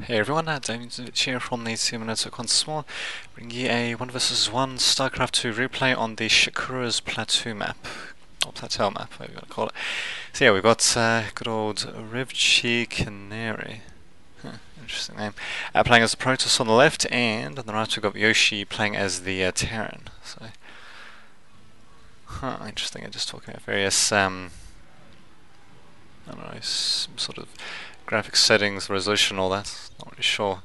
Hey everyone, Damien here from the 2 minutes once more, bringing you a 1 vs 1 Starcraft 2 replay on the Shakura's Plateau map, or Plateau map, whatever you want to call it. So yeah, we've got good old canery. Interesting name. Playing as the Protoss on the left, and on the right we've got Yoshi playing as the Terran. So, interesting. Just talking about various I don't know, some sort of graphics settings, resolution, all that. Not really sure.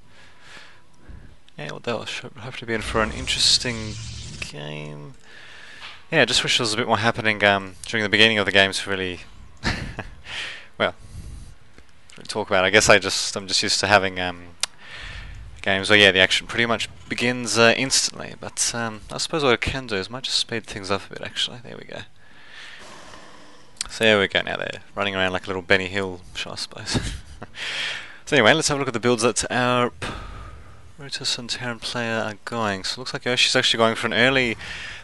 Yeah, well, they'll hopefully be in for an interesting game. Yeah, I just wish there was a bit more happening during the beginning of the game to really, well, really talk about. I guess I'm just used to having games where the action pretty much begins instantly. But I suppose what I can do is might just speed things up a bit. Actually, there we go. So there we go. Now they're running around like a little Benny Hill show, I suppose. So anyway, let's have a look at the builds that our Protoss and Terran player are going. So it looks like Yoshi's actually going for an early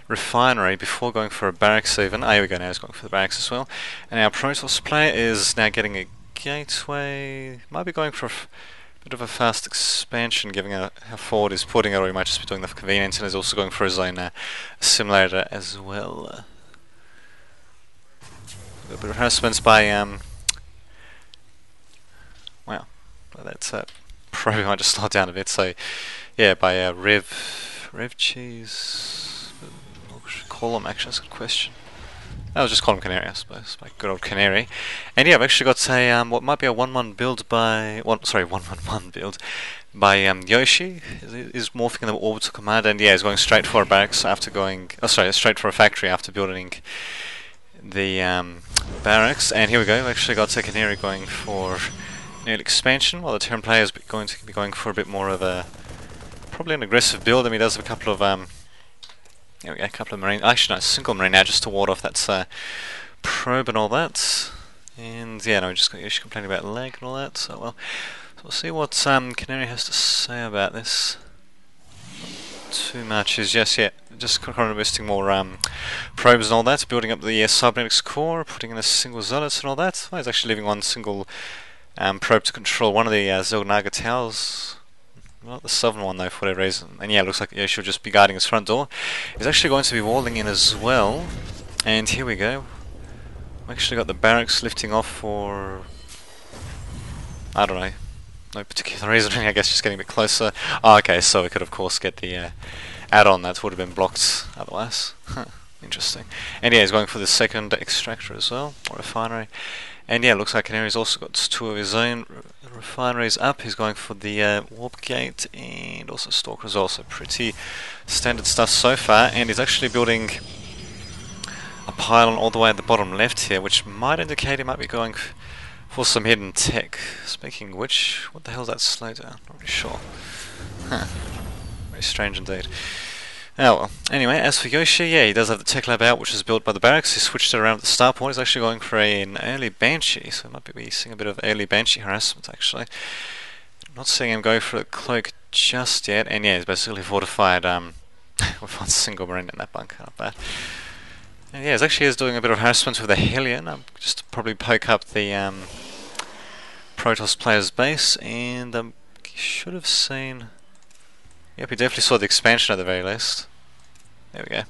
refinery before going for a barracks even. Here we go, now he's going for the barracks as well. And our Protoss player is now getting a gateway. Might be going for a bit of a fast expansion, given how forward he's putting it, or he might just be doing that for convenience, and he's also going for his own simulator as well. A bit of harassments by wow, that's probably might just slow down a bit. So yeah, by Rev Cheese. What should I call him? Actually, that's a good question. I'll just call him Canary, I suppose. My good old Canary. And yeah, I've actually got a what might be a 1-1 build by 1-1-1 build by Yoshi. Is morphing in the orbital command, and yeah, he's going straight for a barracks after going. Oh, sorry, straight for a factory after building the barracks. And here we go. We've actually got a Canary going for an early expansion, while the Terran player is going to be going for a bit more of a probably an aggressive build. I mean, he does have a couple of there we go, a couple of marine. Actually, no, a single marine now just to ward off that probe and all that. And yeah, no, we just got Yoshi complaining about lag and all that. So well, so we'll see what Canary has to say about this. Too much is just kind of boosting more probes and all that, building up the cybernetics core, putting in a single zealots and all that. Oh, he's actually leaving one single probe to control one of the Zelnaga towers. Not the southern one though, for whatever reason. And yeah, it looks like Yoshi will just be guarding his front door. He's actually going to be walling in as well. And here we go. We've actually got the barracks lifting off for, I don't know, no particular reason. I guess just getting a bit closer. Oh, okay, so we could of course get the add-on that would have been blocked otherwise. Interesting. And yeah, he's going for the second extractor as well, or refinery. And yeah, it looks like Canary's also got two of his own refineries up. He's going for the warp gate and also stalker as well. So pretty standard stuff so far. And he's actually building a pylon all the way at the bottom left here, which might indicate he might be going for some hidden tech. Speaking of which, what the hell is that slowdown? Not really sure. Very strange indeed. Oh well. Anyway, as for Yoshi, yeah, he does have the tech lab out, which is built by the barracks. He switched it around at the start point. He's actually going for an early Banshee, so we might be seeing a bit of early Banshee harassment, actually. Not seeing him go for a cloak just yet, and yeah, he's basically fortified with one single marine in that bunker, not bad. And yeah, he is doing a bit of harassment with a Hellion, just to probably poke up the Protoss player's base, and you should have seen... Yep, we definitely saw the expansion at the very least. There we go.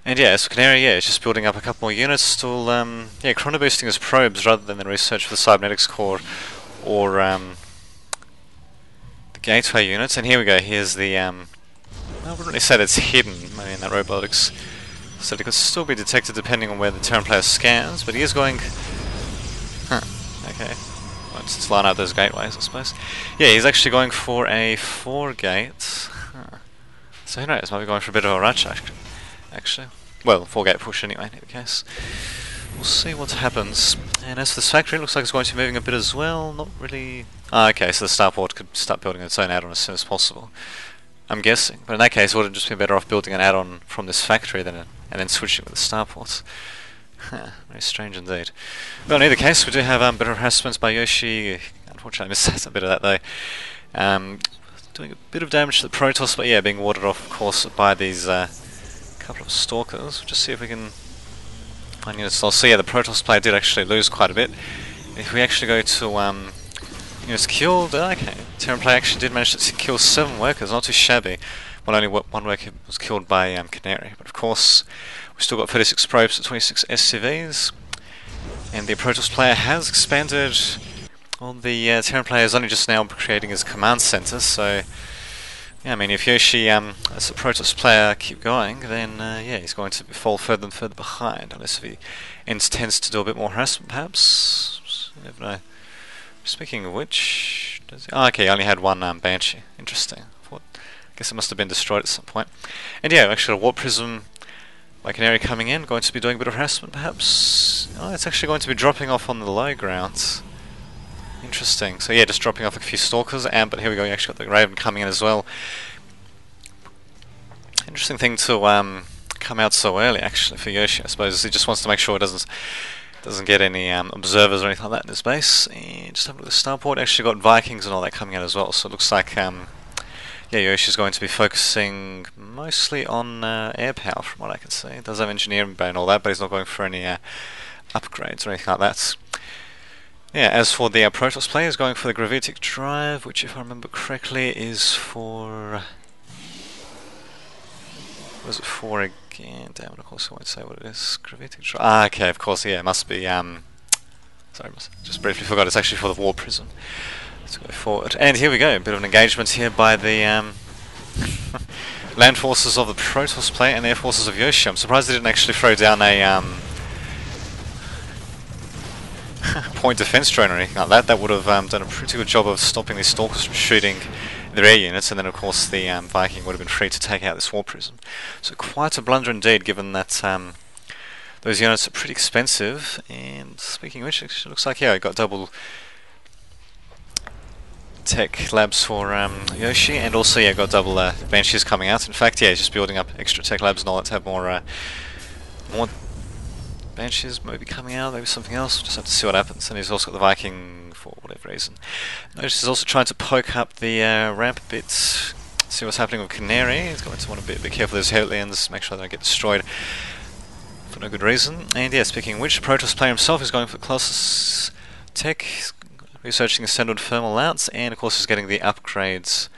And yeah, so Canary, yeah, it's just building up a couple more units, still, chrono boosting his probes rather than the research for the cybernetics core or the gateway units. And here we go, here's the, I wouldn't really say that's hidden, maybe in that robotics, so it could still be detected depending on where the Terran player scans, but he is going, okay. Let's line up those gateways, I suppose. Yeah, he's actually going for a 4-gate. So who knows, might be going for a bit of a rush, actually. Well, 4-gate push anyway, in any case. We'll see what happens. And as for this factory, it looks like it's going to be moving a bit as well. Not really... okay, so the starport could start building its own add-on as soon as possible. I'm guessing. But in that case, it would have just been better off building an add-on from this factory and then switching with the starports. Very strange indeed. Well, in either case, we do have a bit of harassments by Yoshi. Unfortunately, I missed a bit of that though. Doing a bit of damage to the Protoss, but yeah, being warded off, of course, by these couple of stalkers. We'll just see if we can find units. So yeah, the Protoss player did actually lose quite a bit. If we actually go to He was killed. Okay, Terran player actually did manage to kill 7 workers, not too shabby. Well, only one worker was killed by Canary, but of course we've still got 36 probes at 26 SCVs, and the Protoss player has expanded. Well, the Terran player is only just now creating his command center, so yeah, I mean, if Yoshi, as a Protoss player, keep going, then yeah, he's going to fall further and further behind, unless if he tends to do a bit more harassment, perhaps. You never know. Speaking of which, does he? Oh, okay, he only had one Banshee. Interesting. I guess it must have been destroyed at some point. And yeah, actually, a Warp Prism by Canary coming in, going to be doing a bit of harassment, perhaps. Oh, it's actually going to be dropping off on the low ground. Interesting. So yeah, just dropping off a few Stalkers, but here we go. You actually got the Raven coming in as well. Interesting thing to come out so early, actually, for Yoshi. I suppose he just wants to make sure it doesn't get any observers or anything like that in his base. And just have a look at the starport. Actually got Vikings and all that coming out as well. So it looks like yeah, Yoshi's going to be focusing mostly on air power, from what I can see. He does have engineering bay and all that, but he's not going for any upgrades or anything like that. Yeah, as for the Protoss player, he's going for the gravitic drive, which, if I remember correctly, is for... what is it for again? Damn it, of course I won't say what it is. Gravitic drive. Ah, okay, of course, yeah, it must be... sorry, just briefly forgot, it's actually for the War Prism. Let's go forward. And here we go, a bit of an engagement here by the land forces of the Protoss player and the air forces of Yoshi. I'm surprised they didn't actually throw down a... point defense drone or anything like that. That would have done a pretty good job of stopping these Stalkers from shooting their air units, and then of course the Viking would have been free to take out this War Prism. So quite a blunder indeed, given that those units are pretty expensive. And speaking of which, it looks like, yeah, I got double tech labs for Yoshi, and also, yeah, got double Banshees coming out. In fact, yeah, he's just building up extra tech labs and all that to have more Banshees maybe coming out, maybe something else. We'll just have to see what happens. And he's also got the Viking for whatever reason. Notice he's also trying to poke up the ramp a bit. See what's happening with Canary. He's going to want to be a bit careful of those Hellions, make sure they don't get destroyed for no good reason. And yeah, speaking of which, the Protoss player himself is going for Colossus Tech. He's researching the standard thermal louts, and of course he's getting the upgrades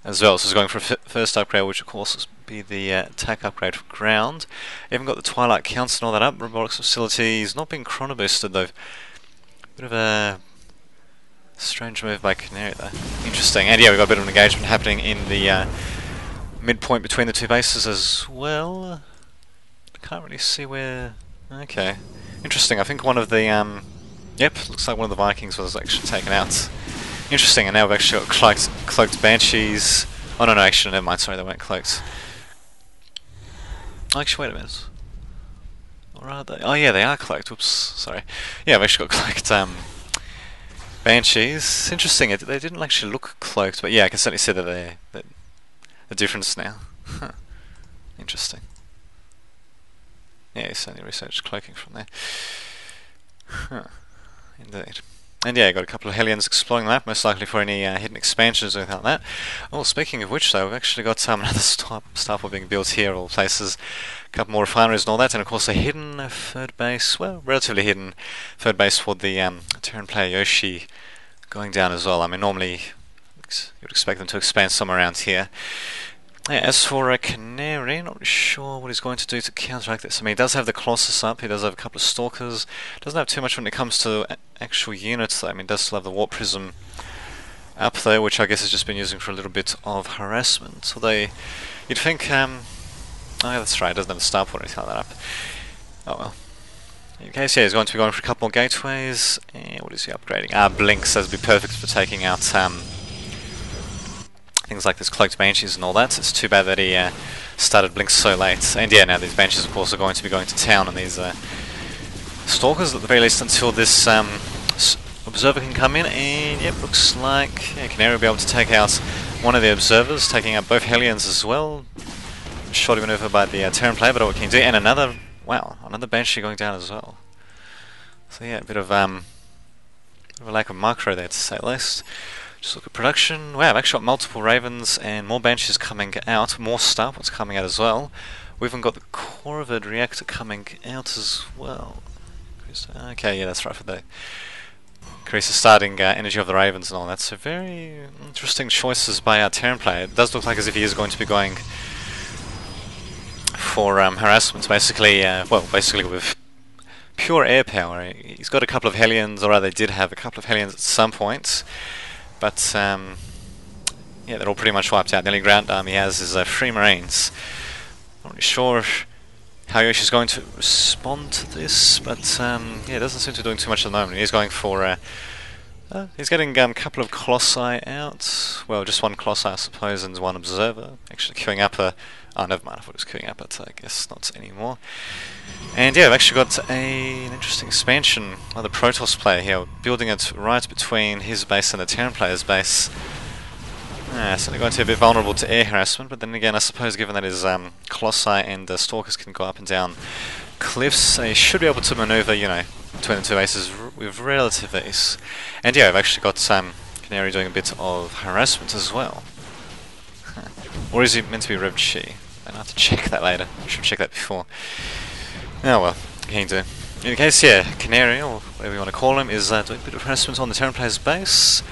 as well. So he's going for a first upgrade, which of course is be the attack upgrade for ground. Even got the Twilight Counts and all that up. Robotics facilities not being chrono boosted though. Bit of a strange move by Canary though. Interesting. And yeah, we've got a bit of an engagement happening in the midpoint between the two bases as well. I can't really see where... Okay. Interesting. I think one of the... Yep, looks like one of the Vikings was actually taken out. Interesting, and now we've actually got cloaked Banshees. Oh no, actually, never mind, sorry, they weren't cloaked. Actually, wait a minute. Or are they? Oh yeah, they are cloaked, whoops, sorry. Yeah, I've actually got cloaked Banshees. Interesting, they didn't actually look cloaked, but yeah, I can certainly see that they're the difference now. Huh. Interesting. Yeah, certainly researched cloaking from there. Huh. Indeed. And yeah, got a couple of Hellions exploring the map, most likely for any hidden expansions or anything like that. Oh, speaking of which though, we've actually got another starport being built here, all places. A couple more refineries and all that, and of course a hidden third base, well, relatively hidden third base for the Terran player Yoshi going down as well. I mean, normally you would expect them to expand somewhere around here. Yeah, as for Canary, not really sure what he's going to do to counteract this. I mean, he does have the Colossus up, he does have a couple of Stalkers, doesn't have too much when it comes to actual units though. I mean, he does still have the Warp Prism up there, which I guess has just been using for a little bit of harassment. Although, you'd think, oh yeah, that's right, he doesn't have the Starport or anything like that up. Oh well. In any case, yeah, he's going to be going for a couple more gateways. And what is he upgrading? Blinks, that'd be perfect for taking out things like this cloaked Banshees and all that. It's too bad that he started Blinks so late. And yeah, now these Banshees of course are going to be going to town on these Stalkers at the very least until this Observer can come in. And yep, looks like Canary will be able to take out one of the Observers, taking out both Hellions as well. Shot him over by the Terran player, but what can he do? And another, wow, another Banshee going down as well. So yeah, a bit of a lack of macro there to say the least. Just look at production. Wow, I've actually got multiple Ravens and more Banshees coming out, more Starports coming out as well. We've even got the Corvid reactor coming out as well. Okay, yeah, that's right for the increase the starting energy of the Ravens and all that. So very interesting choices by our Terran player. It does look like as if he is going to be going for harassment, basically. Basically with pure air power. He's got a couple of Hellions, or rather, they did have a couple of Hellions at some point, but yeah, they're all pretty much wiped out. The only ground arm he has is Free Marines. Not really sure how Yoshi's going to respond to this, but yeah, it doesn't seem to be doing too much at the moment. He's going for he's getting a couple of Colossi out. Well, just one Colossi, I suppose, and one Observer. Actually queuing up a... Oh, never mind, I thought it was queuing up, but I guess not anymore. And yeah, I've actually got an interesting expansion of the Protoss player here, building it right between his base and the Terran player's base. So they're going to be a bit vulnerable to air harassment, but then again, I suppose given that his Colossi and Stalkers can go up and down cliffs, they should be able to maneuver, you know, between the two bases with relative ease. And yeah, I've actually got Canery doing a bit of harassment as well. Or is he meant to be Rev Chi? I'll have to check that later. I should check that before. Oh well, can do. In any case, yeah, Canery, or whatever you want to call him, is doing a bit of harassment on the Terran player's base.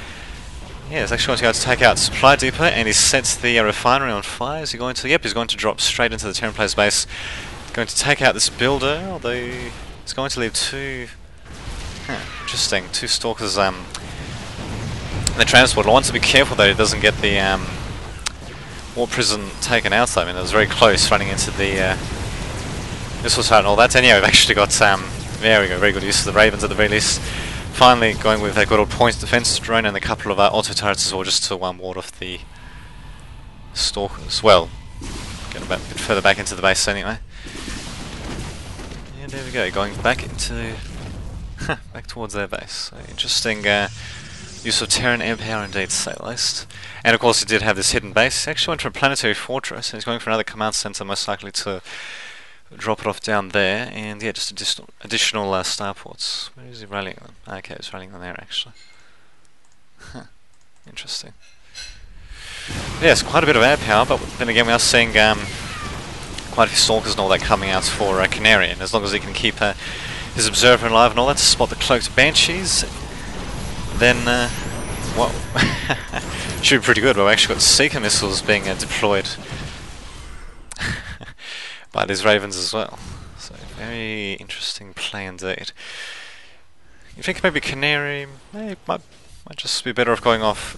Yeah, he's actually going to go to take out the supply depot, and he sets the refinery on fire. Is he going to? Yep, he's going to drop straight into the Terran player's base. Going to take out this builder, although he's going to leave two... interesting, two Stalkers in the transport. I want to be careful that he doesn't get the war prison taken out. I mean, it was very close running into the missile turret and all that. And yeah, we've actually got there we go, very good use of the Ravens at the very least. Finally going with a good old point defense drone and a couple of auto turrets as well, just to ward off the Stalkers. Well, get a bit further back into the base anyway. And there we go, going back into back towards their base. So interesting use of Terran air power indeed, to say the least. And of course he did have this hidden base. He actually went for a planetary fortress, and he's going for another command center, most likely to drop it off down there. And yeah, just additional starports. Where is he rallying them? Okay, he's rallying them there actually. Interesting. Yes, quite a bit of air power, but then again we are seeing quite a few Stalkers and all that coming out for Canery, and as long as he can keep his Observer alive and all that to spot the cloaked Banshees, then well, should be pretty good. We've actually got Seeker missiles being deployed by these Ravens as well. So very interesting play indeed. You think maybe Canery might just be better off going off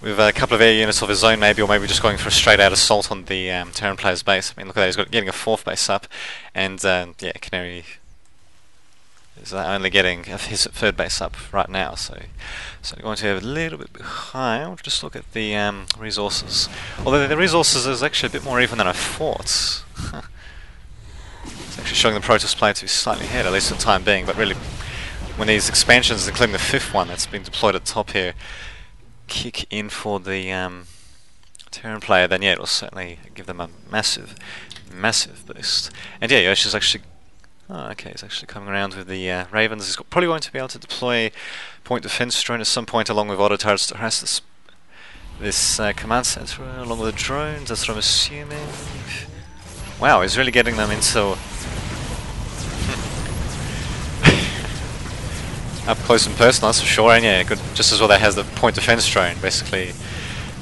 with a couple of air units of his own, maybe, or maybe just going for a straight out assault on the Terran player's base. I mean, look at that, he's getting a fourth base up, and yeah, Canery is only getting his third base up right now, so they're going to have a little bit behind. We'll just look at the resources. Although the resources is actually a bit more even than I thought. It's actually showing the Protoss player to be slightly ahead, at least for the time being, but really, when these expansions, including the fifth one that's been deployed at the top here, kick in for the Terran player, then yeah, it'll certainly give them a massive boost. And yeah, Yoshi's actually... Oh, okay, he's actually coming around with the Ravens. He's probably going to be able to deploy point defense drone at some point, along with auto turrets to harass this command center, along with the drones. That's what I'm assuming. Wow, he's really getting them into up close and personal, that's for sure. And yeah, good. Just as well that has the point defense drone, basically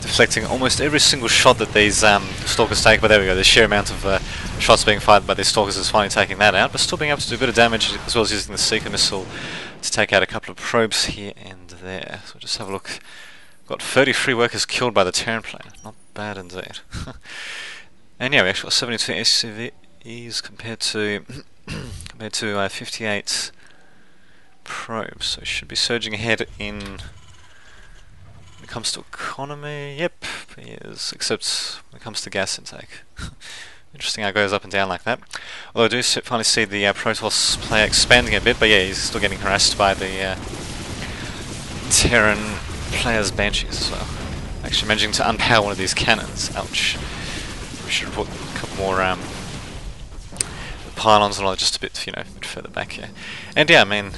deflecting almost every single shot that these Stalkers take. But there we go, the sheer amount of shots being fired by these Stalkers is finally taking that out, but still being able to do a bit of damage, as well as using the Seeker missile to take out a couple of probes here and there. So just have a look. Got 33 workers killed by the Terran player. Not bad indeed. And yeah, we actually got 72 SCVs compared to 58 probes. So it should be surging ahead in... When it comes to economy, yep, he is, except when it comes to gas intake. Interesting how it goes up and down like that. Although I do finally see the Protoss player expanding a bit, but yeah, he's still getting harassed by the Terran player's Banshees as well. Actually managing to unpower one of these cannons. Ouch. We should put a couple more pylons and all that just a bit, you know, a bit further back here. And yeah, I mean,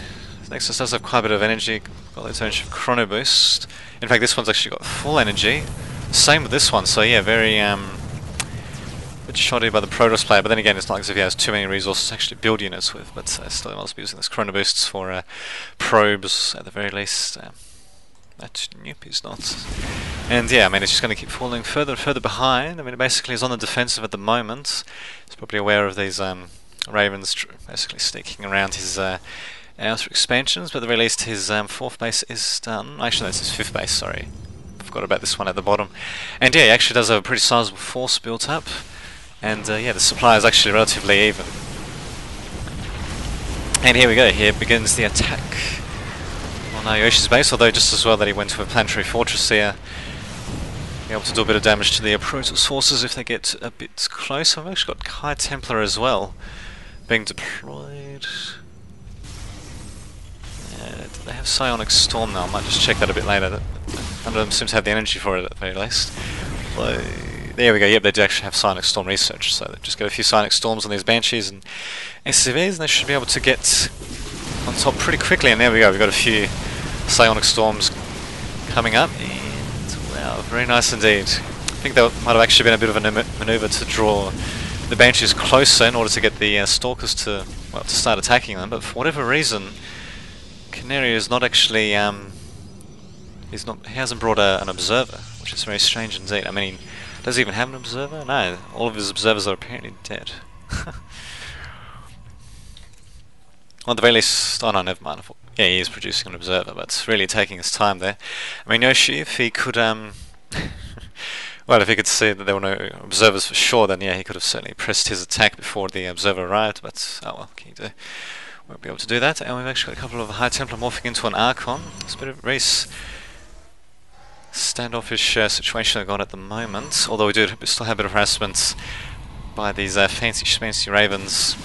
Nexus does have quite a bit of energy. Got its own chrono boost. In fact, this one's actually got full energy. Same with this one, so yeah, very bit shoddy by the Protoss player, but then again, it's not as if he has too many resources to actually build units with, but still he must be using this chrono boosts for probes at the very least. Nope, he's not. And yeah, I mean, it's just going to keep falling further and further behind. I mean, it basically is on the defensive at the moment. He's probably aware of these Ravens basically sneaking around his outer expansions, but at the very least his 4th base is done. Actually, that's his 5th base, sorry. Forgot about this one at the bottom. And yeah, he actually does have a pretty sizable force built up. And yeah, the supply is actually relatively even. And here we go, here begins the attack on Yoshi's base, although just as well that he went to a planetary fortress here. Be able to do a bit of damage to the Protoss forces if they get a bit close. I've actually got High Templar as well being deployed. Do they have Psionic Storm now? I might just check that a bit later. None of them seem to have the energy for it at the very least. So, there we go, yep, they do actually have Psionic Storm research, so they just get a few Psionic Storms on these Banshees and SCVs, and they should be able to get on top pretty quickly. And there we go, we've got a few Psionic Storms coming up, and wow, very nice indeed. I think that might have actually been a bit of a maneuver to draw the Banshees closer in order to get the Stalkers to, well, to start attacking them, but for whatever reason, Canery is not actually, he hasn't brought an observer, which is very strange indeed. I mean, does he even have an observer? No, all of his observers are apparently dead. Well, at the very least, oh no, never mind. Yeah, he is producing an observer, but it's really taking his time there. I mean, Yoshi, if he could, well, if he could see that there were no observers for sure, then yeah, he could have certainly pressed his attack before the observer arrived, but oh well, what can you do? Won't be able to do that. And we've actually got a couple of High Templar morphing into an Archon. It's a bit of a race standoffish situation we've got at the moment, although we still have a bit of harassment by these fancy schmancy Ravens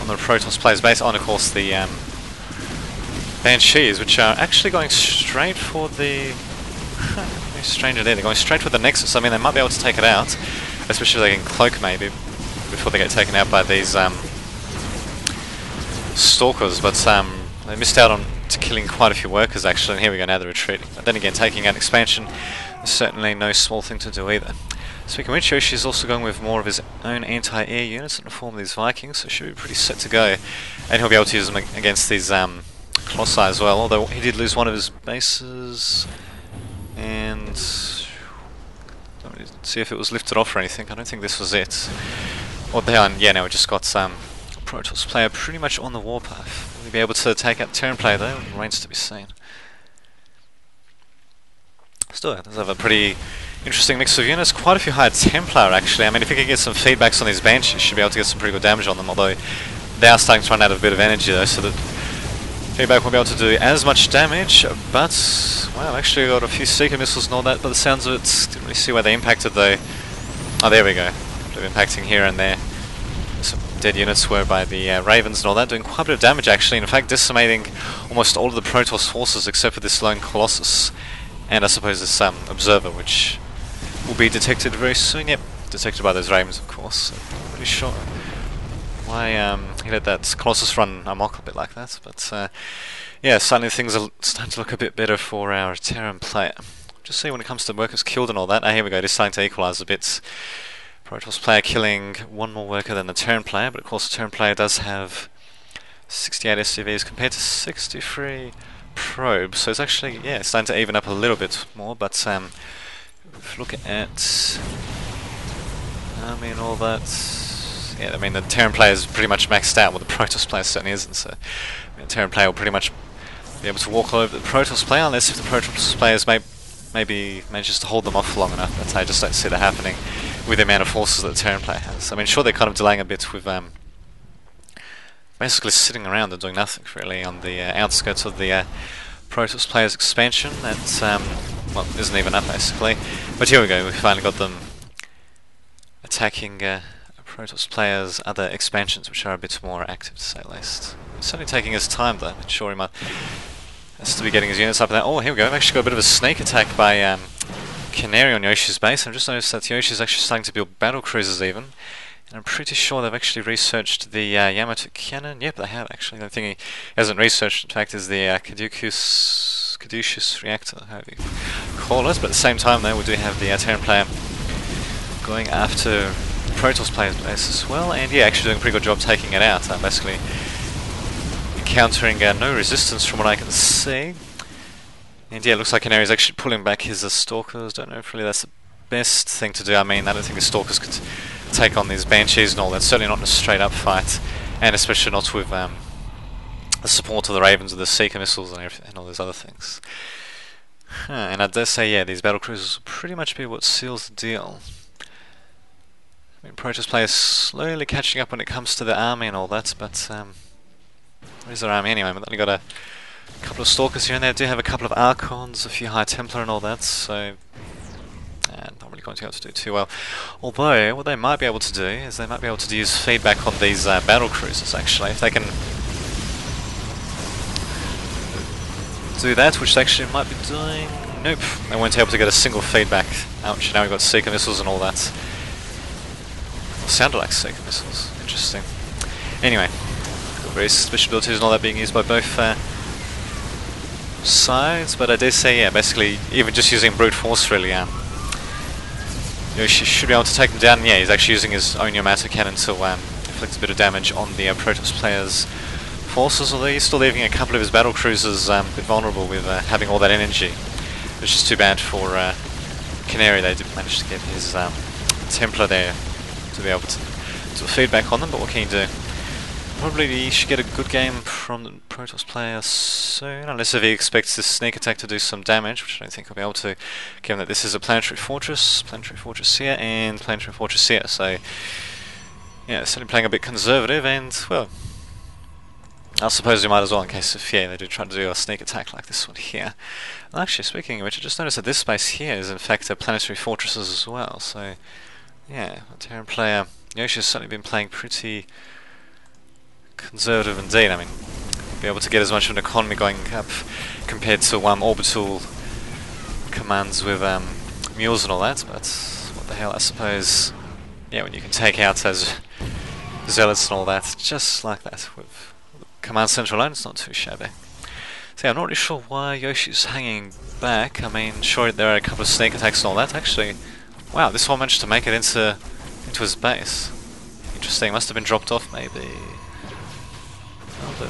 on the Protoss players base, and of course the Banshees, which are actually going straight for the very strange idea, they're going straight for the Nexus. I mean, they might be able to take it out, especially if they can cloak maybe before they get taken out by these Stalkers, but they missed out on killing quite a few workers actually, and here we go, now they're retreating. But then again, taking out expansion is certainly no small thing to do either. Speaking of which, Yoshi is also going with more of his own anti-air units in the form of these Vikings, so should be pretty set to go. And he'll be able to use them against these Colossi as well, although he did lose one of his bases, and don't really see if it was lifted off or anything. I don't think this was it. Or yeah, now we just got Protoss player pretty much on the warpath. Will he be able to take out Terran player though? It remains to be seen. Still, does have a pretty interesting mix of units. Quite a few High Templar actually. I mean, if he can get some feedbacks on these Banshees, should be able to get some pretty good damage on them, although they are starting to run out of a bit of energy though, so that feedback won't be able to do as much damage, but, well, actually got a few Seeker missiles and all that, by the sounds of it. Didn't really see where they impacted though. Oh, there we go. A bit of impacting here and there. Some dead units were by the Ravens and all that, doing quite a bit of damage actually, in fact decimating almost all of the Protoss forces except for this lone Colossus, and I suppose this Observer, which will be detected very soon. Yep, detected by those Ravens of course, so not really sure why he let that Colossus run amok a bit like that, but yeah, suddenly things are starting to look a bit better for our Terran player. Just see when it comes to workers killed and all that, here we go, just starting to equalise a bit. Protoss player killing one more worker than the Terran player, but of course the Terran player does have 68 SCVs compared to 63 probes, so it's actually, yeah, it's starting to even up a little bit more, but if you look at, I mean, all that, yeah, I mean, the Terran player is pretty much maxed out, well, the Protoss player certainly isn't, so I mean, the Terran player will pretty much be able to walk all over the Protoss player, unless if the Protoss players maybe manages to hold them off long enough, but I just don't see that happening with the amount of forces that the Terran player has. I mean, sure, they're kind of delaying a bit with basically sitting around and doing nothing really on the outskirts of the Protoss player's expansion. That well, isn't even up basically. But here we go, we finally got them attacking Protoss player's other expansions, which are a bit more active to say the least. It's certainly taking his time though, but sure he might has to be getting his units up there. Oh, here we go, we've actually got a bit of a sneak attack by Canery on Yoshi's base. I've just noticed that Yoshi's actually starting to build battle cruisers even, and I'm pretty sure they've actually researched the Yamato cannon. Yep, they have actually. The only thing he hasn't researched, in fact, is the Caduceus reactor, however you call it. But at the same time, though, we do have the Terran player going after Protoss player's base as well, and yeah, actually doing a pretty good job taking it out. Basically encountering no resistance from what I can see. And yeah, it looks like Canery's actually pulling back his Stalkers. Don't know if really that's the best thing to do. I mean, I don't think the Stalkers could take on these Banshees and all that. Certainly not in a straight up fight, and especially not with the support of the Ravens with the Seeker missiles and everything, and all those other things. And I dare say, yeah, these battle cruisers will pretty much be what seals the deal. I mean, Protoss players slowly catching up when it comes to the army and all that, but where's their army anyway? We've only got a couple of Stalkers here and there. Do have a couple of Archons, a few High Templar and all that, so not really going to be able to do too well. Although, what they might be able to do is they might be able to use feedback on these battle cruisers, actually. If they can do that, which they actually might be doing. Nope, they weren't able to get a single feedback. Ouch, now we've got Seeker missiles and all that. Sounded like Seeker missiles. Interesting. Anyway, various special abilities and all that being used by both sides, but I dare say, yeah, basically, even just using brute force really, Yoshi should be able to take them down. Yeah, he's actually using his own Yamato cannon to inflict a bit of damage on the Protoss player's forces, although he's still leaving a couple of his battle cruisers a bit vulnerable with having all that energy, which is too bad for Canery. They did manage to get his Templar there to be able to do a feedback on them, but what can you do? Probably he should get a good game from the Protoss player soon, unless if he expects this sneak attack to do some damage, which I don't think he'll be able to, given that this is a planetary fortress here, and planetary fortress here, so yeah, certainly playing a bit conservative, and well, I suppose we might as well in case if, yeah, they do try to do a sneak attack like this one here. Well, actually, speaking of which, I just noticed that this space here is in fact a planetary fortresses as well, so yeah, the Terran player Yoshi has certainly been playing pretty conservative indeed. I mean, be able to get as much of an economy going up compared to orbital commands with mules and all that, but what the hell, I suppose, yeah, when you can take out those zealots and all that, just like that, with command center alone, it's not too shabby. So yeah, I'm not really sure why Yoshi's hanging back. I mean, sure, there are a couple of sneak attacks and all that, actually. Wow, this one managed to make it into his base. Interesting, must have been dropped off maybe. I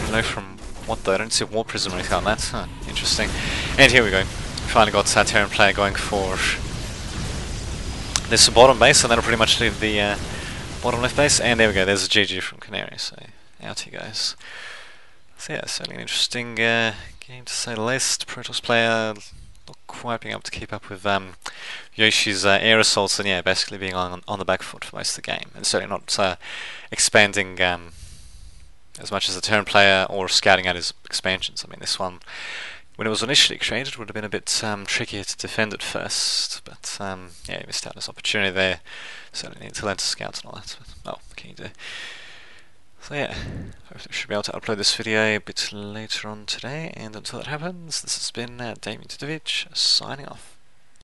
don't know from what though, I don't see a war prism or anything like that. Huh, interesting. And here we go. Finally got Terran player going for this bottom base, and that'll pretty much leave the bottom left base. And there we go, there's a GG from Canery, so out he goes. So yeah, certainly an interesting game to say the least. Protoss player not quite being able to keep up with Yoshi's air assaults, and yeah, basically being on the back foot for most of the game, and certainly not expanding as much as the Terran player or scouting out his expansions. I mean, this one, when it was initially created, would have been a bit trickier to defend at first, but yeah, he missed out on his opportunity there. Certainly need to learn to scout and all that, but well, what can you do? So yeah, hopefully I should be able to upload this video a bit later on today, and until that happens, this has been Damien Todovich signing off.